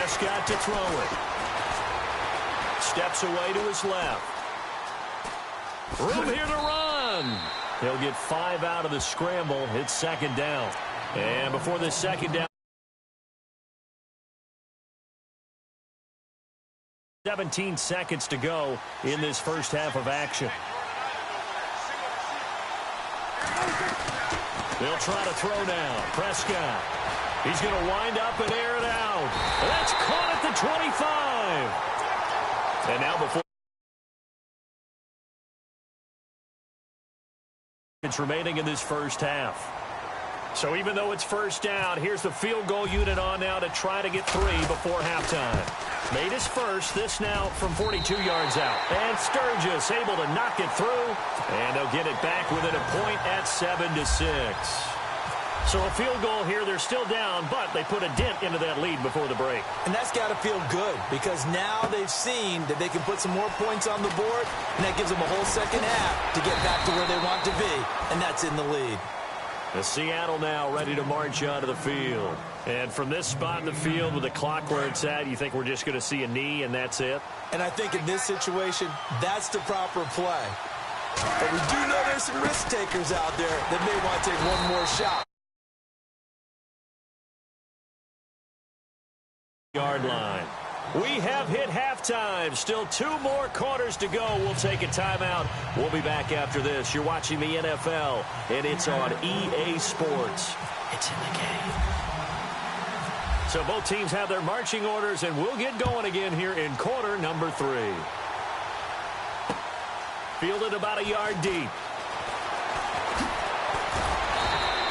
Prescott to throw it. Steps away to his left. Room here to run. He'll get 5 out of the scramble. It's second down. And before this second down, 17 seconds to go in this first half of action. They'll try to throw now. Prescott. He's going to wind up and air it out. That's caught at the 25. And now before it's remaining in this first half. So even though it's first down, here's the field goal unit on now to try to get 3 before halftime. Made his first, this now from 42 yards out. And Sturgis able to knock it through. And they'll get it back within a point at 7-6. So a field goal here, they're still down, but they put a dent into that lead before the break. And that's got to feel good because now they've seen that they can put some more points on the board, and that gives them a whole second half to get back to where they want to be, and that's in the lead. The Seattle now ready to march onto the field. And from this spot in the field with the clock where it's at, you think we're just going to see a knee and that's it? And I think in this situation, that's the proper play. But we do know there's some risk takers out there that may want to take one more shot. Yard line. We have hit halftime. Still 2 more quarters to go. We'll take a timeout. We'll be back after this. You're watching the NFL, and it's on EA Sports. It's in the game. So both teams have their marching orders, and we'll get going again here in quarter number 3. Fielded about a yard deep.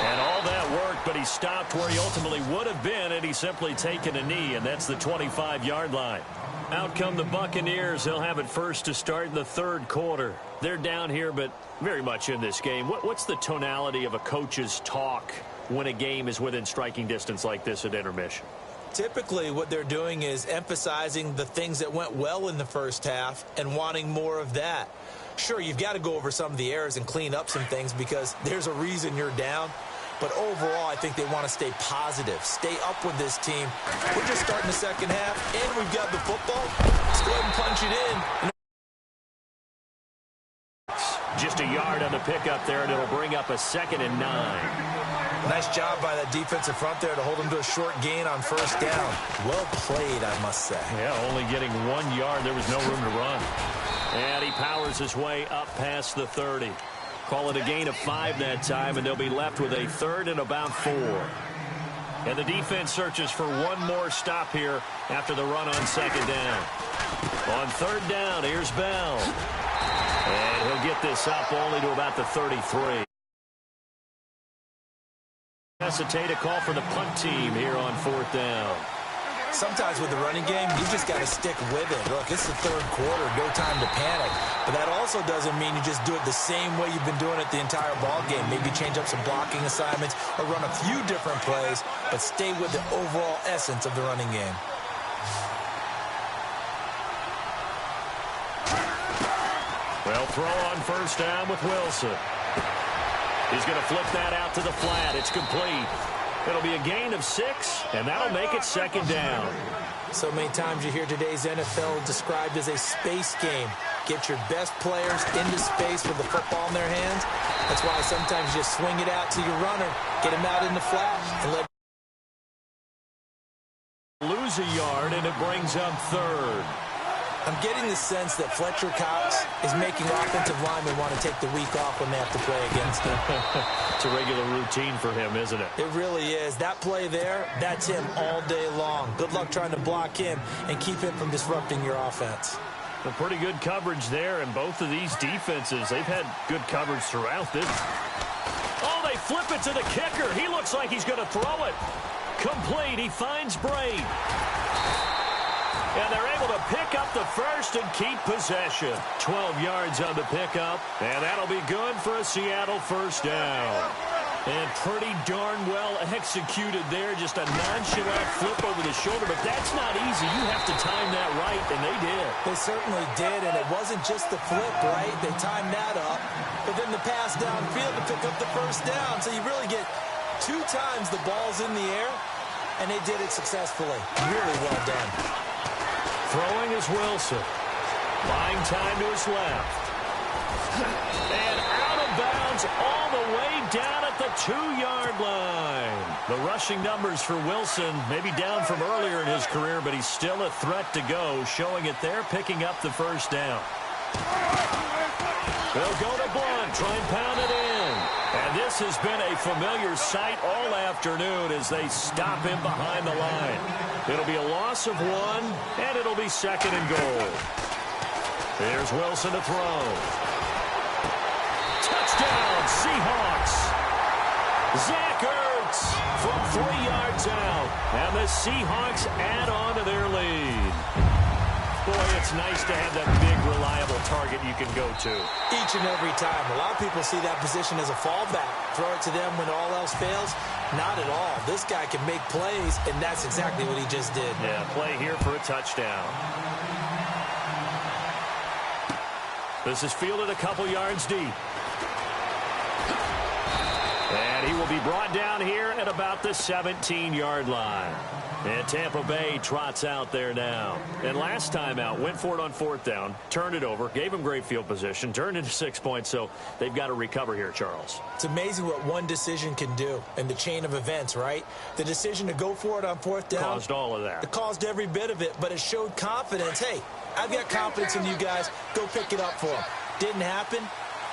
And all that worked, but he stopped where he ultimately would have been had he simply taken a knee, and that's the 25-yard line. Out come the Buccaneers. They'll have it first to start in the third quarter. They're down here, but very much in this game. What's the tonality of a coach's talk when a game is within striking distance like this at intermission? Typically, what they're doing is emphasizing the things that went well in the first half and wanting more of that. Sure, you've got to go over some of the errors and clean up some things because there's a reason you're down. But overall, I think they want to stay positive, stay up with this team. We're just starting the second half, and we've got the football. Let's go ahead and punch it in. Just a yard on the pickup there, and it'll bring up a 2nd and 9. Nice job by that defensive front there to hold them to a short gain on first down. Well played, I must say. Yeah, only getting 1 yard. There was no room to run. And he powers his way up past the 30. Call it a gain of 5 that time, and they'll be left with a 3rd and about 4. And the defense searches for one more stop here after the run on second down. On third down, here's Bell. And he'll get this up only to about the 33. Hesitate a call for the punt team here on 4th down. Sometimes with the running game, you just got to stick with it. Look, it's the third quarter, no time to panic. But that also doesn't mean you just do it the same way you've been doing it the entire ball game. Maybe change up some blocking assignments or run a few different plays, but stay with the overall essence of the running game. Well, throw on first down with Wilson. He's going to flip that out to the flat. It's complete. It'll be a gain of 6, and that'll make it second down. So many times you hear today's NFL described as a space game. Get your best players into space with the football in their hands. That's why sometimes you swing it out to your runner, get him out in the flat, and let lose a yard, and it brings up 3rd. I'm getting the sense that Fletcher Cox is making offensive linemen want to take the week off when they have to play against him. It's a regular routine for him, isn't it? It really is. That play there, that's him all day long. Good luck trying to block him and keep him from disrupting your offense. Well, pretty good coverage there, and both of these defenses, they've had good coverage throughout this. Oh, they flip it to the kicker. He looks like he's going to throw it. Complete. He finds Braid. And they're able to pick up the first and keep possession. 12 yards on the pickup, and that'll be good for a Seattle first down. And pretty darn well executed there. Just a nonchalant flip over the shoulder, but that's not easy. You have to time that right, and they did. They certainly did, and it wasn't just the flip, right? They timed that up, but then the pass downfield to pick up the first down. So you really get 2 times the ball's in the air, and they did it successfully. Really well done. Throwing is Wilson. Buying time to his left. And out of bounds all the way down at the 2-yard line. The rushing numbers for Wilson maybe down from earlier in his career, but he's still a threat to go, showing it there, picking up the first down. They'll go to Blunt, try and pound it in. And this has been a familiar sight all afternoon as they stop him behind the line. It'll be a loss of 1, and it'll be 2nd and goal. Here's Wilson to throw. Touchdown, Seahawks. Zach Ertz from 3 yards out. And the Seahawks add on to their lead. Boy, it's nice to have that big, reliable target you can go to. Each and every time. A lot of people see that position as a fallback. Throw it to them when all else fails. Not at all. This guy can make plays, and that's exactly what he just did. Yeah, play here for a touchdown. This is fielded a couple yards deep. And he will be brought down here at about the 17-yard line. And Tampa Bay trots out there now. And last time out, went for it on 4th down, turned it over, gave him great field position, turned into 6 points, so they've got to recover here, Charles. It's amazing what one decision can do in the chain of events, right? The decision to go for it on 4th down. Caused all of that. It caused every bit of it, but it showed confidence. Hey, I've got confidence in you guys. Go pick it up for them. Didn't happen.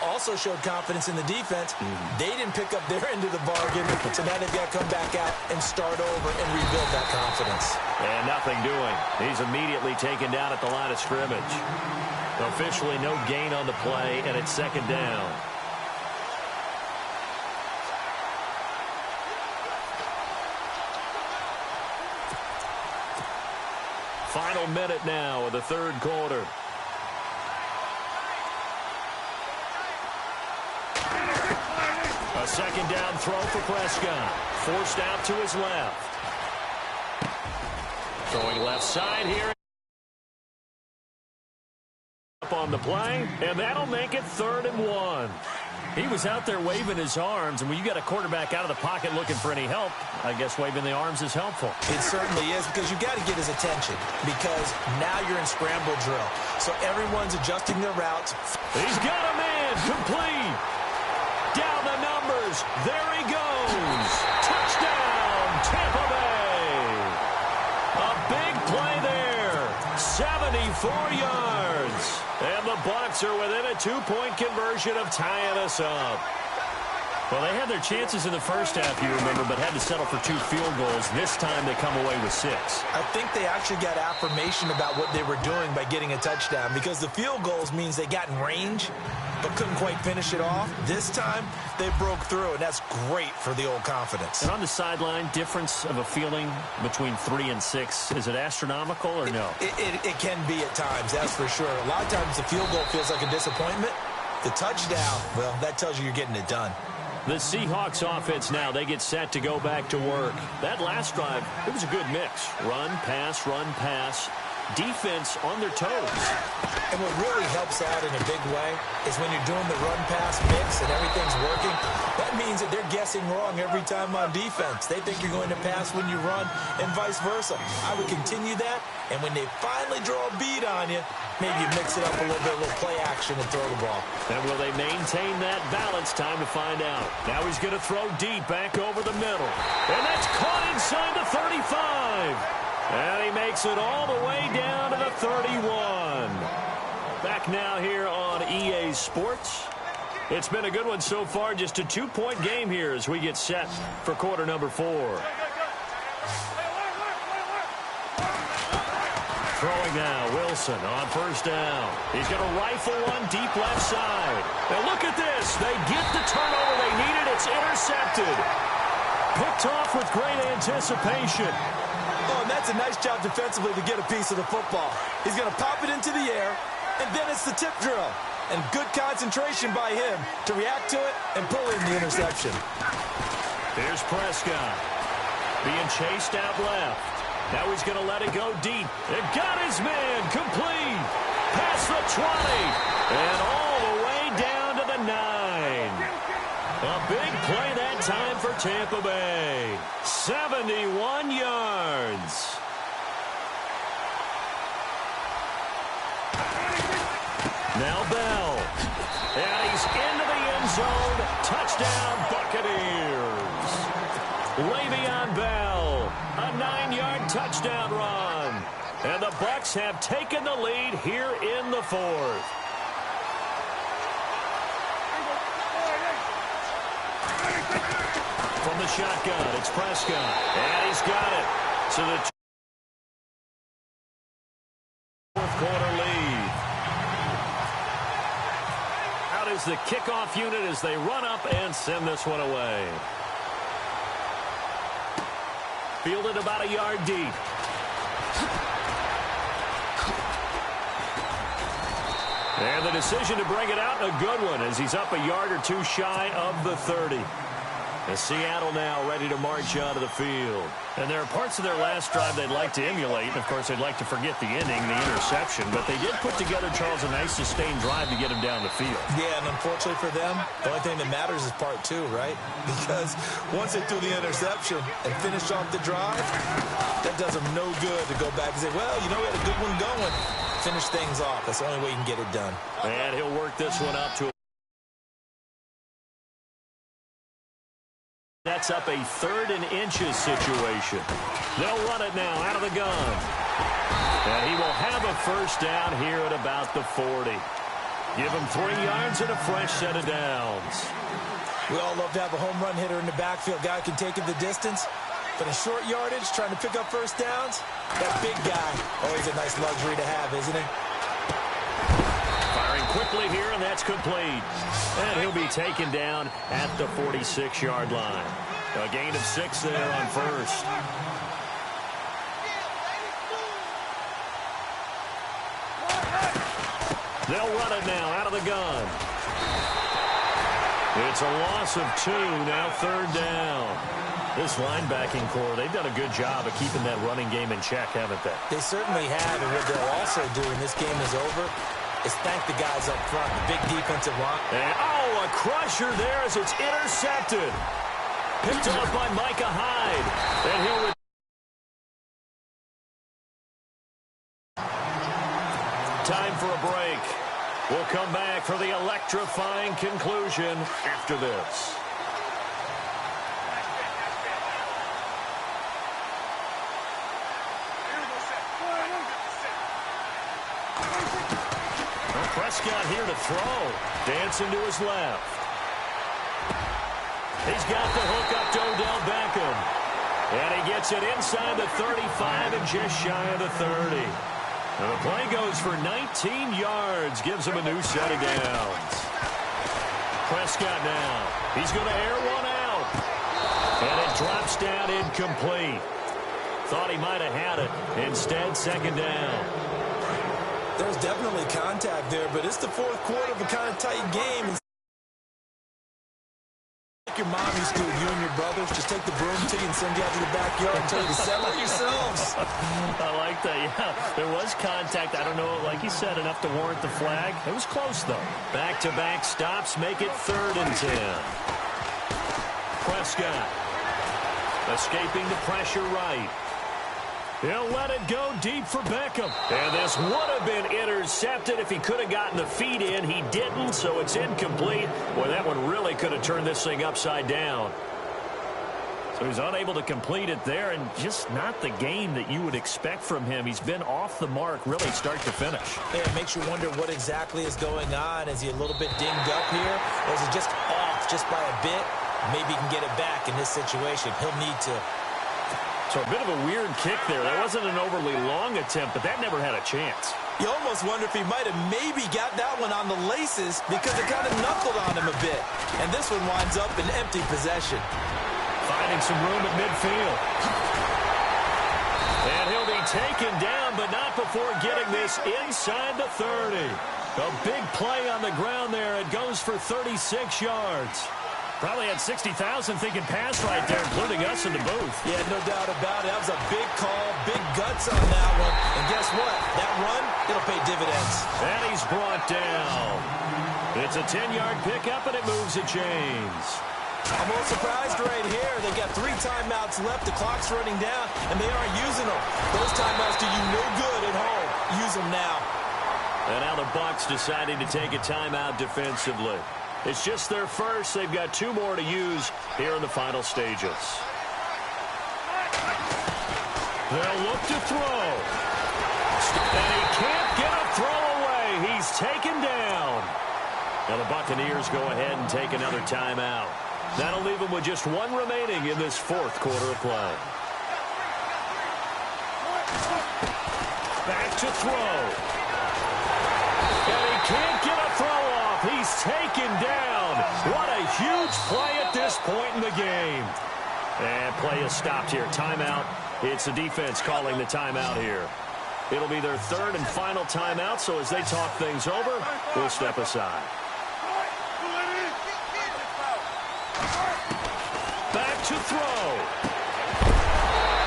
Also showed confidence in the defense. They didn't pick up their end of the bargain, so now they've got to come back out and start over and rebuild that confidence. And nothing doing. He's immediately taken down at the line of scrimmage. Officially no gain on the play, and it's 2nd down. Final minute now of the 3rd quarter. A 2nd down throw for Prescott. Forced out to his left. Throwing left side here. Up on the play, and that'll make it 3rd and 1. He was out there waving his arms, and when you got a quarterback out of the pocket looking for any help, I guess waving the arms is helpful. It certainly is, because you got to get his attention, because now you're in scramble drill. So everyone's adjusting their routes. He's got a man complete. Down the numbers. There he goes. Touchdown, Tampa Bay. A big play there. 74 yards. And the Bucs are within a 2-point conversion of tying us up. Well, they had their chances in the first half, you remember, but had to settle for 2 field goals. This time they come away with 6. I think they actually got affirmation about what they were doing by getting a touchdown, because the field goals means they got in range but couldn't quite finish it off. This time they broke through, and that's great for the old confidence. And on the sideline, difference of a feeling between 3 and 6, is it astronomical or no? It can be at times, that's for sure. A lot of times the field goal feels like a disappointment. The touchdown, well, that tells you you're getting it done. The Seahawks offense now, they get set to go back to work. That last drive, it was a good mix. Run, pass, defense on their toes. And what really helps out in a big way is when you're doing the run-pass mix and everything's working, that means that they're guessing wrong every time on defense. They think you're going to pass when you run and vice versa. I would continue that, and when they finally draw a beat on you, maybe you mix it up a little bit, a little play action and throw the ball. And will they maintain that balance? Time to find out. Now he's going to throw deep back over the middle. And that's caught inside the 35. And he makes it all the way down to the 31. Back now here on EA Sports. It's been a good one so far. Just a 2-point game here as we get set for quarter number 4. Throwing now, Wilson on 1st down. He's going to rifle one deep left side. Now look at this. They get the turnover they needed. It's intercepted. Picked off with great anticipation. Oh, and that's a nice job defensively to get a piece of the football. He's going to pop it into the air, and then it's the tip drill. And good concentration by him to react to it and pull in the interception. Here's Prescott being chased out left. Now he's going to let it go deep. It got his man complete. Past the 20. And all the way down to the 9. A big play that time for Tampa Bay. 71 yards. Now Bell. And he's into the end zone. Touchdown, Buccaneers. Le'Veon Bell, a 9-yard touchdown run. And the Bucs have taken the lead here in the fourth. From the shotgun, it's Prescott. And he's got it. So the fourth quarter lead. Out is the kickoff unit as they run up and send this one away. Fielded about a yard deep. And the decision to bring it out, a good one, as he's up a yard or two shy of the 30. And Seattle now ready to march onto the field. And there are parts of their last drive they'd like to emulate. And, of course, they'd like to forget the ending, the interception. But they did put together, Charles, a nice sustained drive to get him down the field. Yeah, and unfortunately for them, the only thing that matters is part two, right? Because once they threw the interception and finished off the drive, that does them no good to go back and say, well, you know, we had a good one going. Finish things off. That's the only way you can get it done. And he'll work this one up to a that's up a 3rd and inches situation. They'll run it now out of the gun. And he will have a first down here at about the 40. Give him 3 yards and a fresh set of downs. We all love to have a home run hitter in the backfield. Guy can take it the distance. But in short yardage, trying to pick up first downs, that big guy, always a nice luxury to have, isn't it? Firing quickly here, and that's complete. And he'll be taken down at the 46-yard line. A gain of 6 there on first. They'll run it now out of the gun. It's a loss of 2, now 3rd down. This linebacking core, they've done a good job of keeping that running game in check, haven't they? They certainly have, and what they'll also do when this game is over is thank the guys up front, the big defensive line. And, oh, a crusher there as it's intercepted. Picked up by Micah Hyde. And he'll time for a break. We'll come back for the electrifying conclusion after this. Prescott here to throw. Dancing to his left. He's got the hook up to Odell Beckham. And he gets it inside the 35 and just shy of the 30. And the play goes for 19 yards. Gives him a new set of downs. Prescott now. He's going to air one out. And it drops down incomplete. Thought he might have had it. Instead, 2nd down. There's definitely contact there, but it's the 4th quarter of a kind of tight game. Like your mom used to, you and your brothers, just take the broom to you and send you out to the backyard and tell you to settle it yourselves. I like that, yeah. There was contact. I don't know, like you said, enough to warrant the flag. It was close, though. Back-to-back stops make it 3rd and 10. Prescott escaping the pressure right. He'll let it go deep for Beckham. And this would have been intercepted if he could have gotten the feet in. He didn't, so it's incomplete. Boy, that one really could have turned this thing upside down. So he's unable to complete it there, and just not the game that you would expect from him. He's been off the mark, really start to finish. Yeah, it makes you wonder what exactly is going on. Is he a little bit dinged up here, or is he just off just by a bit? Maybe he can get it back in this situation. He'll need to. So a bit of a weird kick there. That wasn't an overly long attempt, but that never had a chance. You almost wonder if he might have maybe got that one on the laces because it kind of knuckled on him a bit. And this one winds up in empty possession. Finding some room at midfield. And he'll be taken down, but not before getting this inside the 30. A big play on the ground there. It goes for 36 yards. Probably had 60,000 thinking pass right there, including us in the booth. Yeah, no doubt about it. That was a big call, big guts on that one. And guess what? That run, it'll pay dividends. And he's brought down. It's a 10-yard pickup, and it moves the chains. I'm a little surprised right here. They've got 3 timeouts left. The clock's running down, and they aren't using them. Those timeouts do you no good at home. Use them now. And now the Bucs deciding to take a timeout defensively. It's just their first. They've got 2 more to use here in the final stages. They'll look to throw. And he can't get a throw away. He's taken down. Now the Buccaneers go ahead and take another timeout. That'll leave them with just 1 remaining in this 4th quarter of play. Back to throw. And he can't get a throw off. He's taken down. What a huge play at this point in the game. And play is stopped here. Timeout. It's the defense calling the timeout here. It'll be their 3rd and final timeout, so as they talk things over, we'll step aside. Back to throw.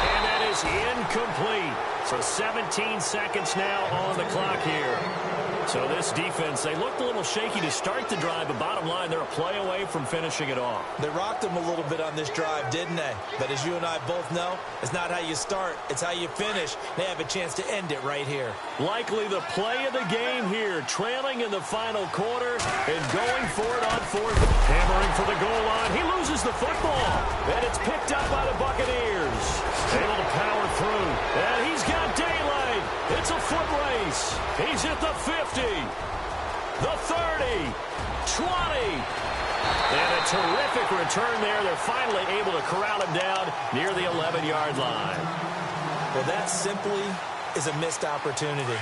And that is incomplete. So 17 seconds now on the clock here. So this defense, they looked a little shaky to start the drive, but bottom line, they're a play away from finishing it off. They rocked them a little bit on this drive, didn't they? But as you and I both know, it's not how you start, it's how you finish. They have a chance to end it right here. Likely the play of the game here, trailing in the final quarter and going for it on 4th. Hammering for the goal line. He loses the football, and it's picked up by the Buccaneers. Able to power through, and he's got daylight. It's a foot race. He's at the 50, the 30, 20. And a terrific return there. They're finally able to corral him down near the 11-yard line. Well, that simply is a missed opportunity.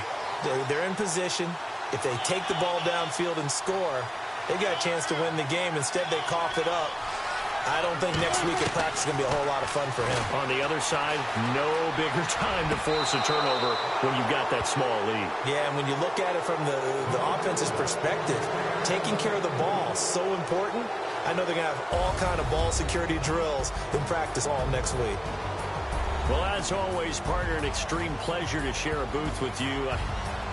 They're in position. If they take the ball downfield and score, they got a chance to win the game. Instead, they cough it up. I don't think next week at practice is going to be a whole lot of fun for him. On the other side, no bigger time to force a turnover when you've got that small lead. Yeah, and when you look at it from the offense's perspective, taking care of the ball is so important. I know they're going to have all kind of ball security drills in practice all next week. Well, as always, partner, an extreme pleasure to share a booth with you.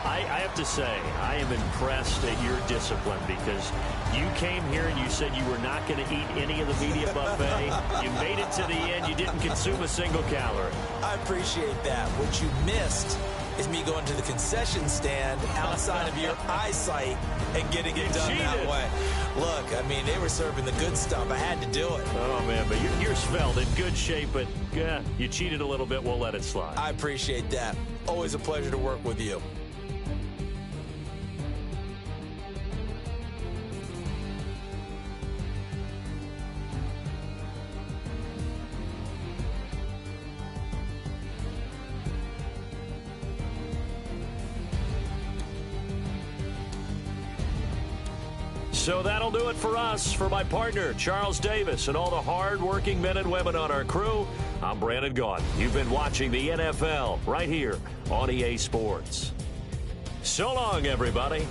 I have to say, I am impressed at your discipline because you came here and you said you were not going to eat any of the media buffet. You made it to the end. You didn't consume a single calorie. I appreciate that. What you missed is me going to the concession stand outside of your eyesight and getting it done that way. Look, I mean, they were serving the good stuff. I had to do it. Oh, man, but you're svelte, in good shape, but yeah, you cheated a little bit. We'll let it slide. I appreciate that. Always a pleasure to work with you. So that'll do it for us. For my partner, Charles Davis, and all the hard-working men and women on our crew, I'm Brandon Gaudin. You've been watching the NFL right here on EA Sports. So long, everybody.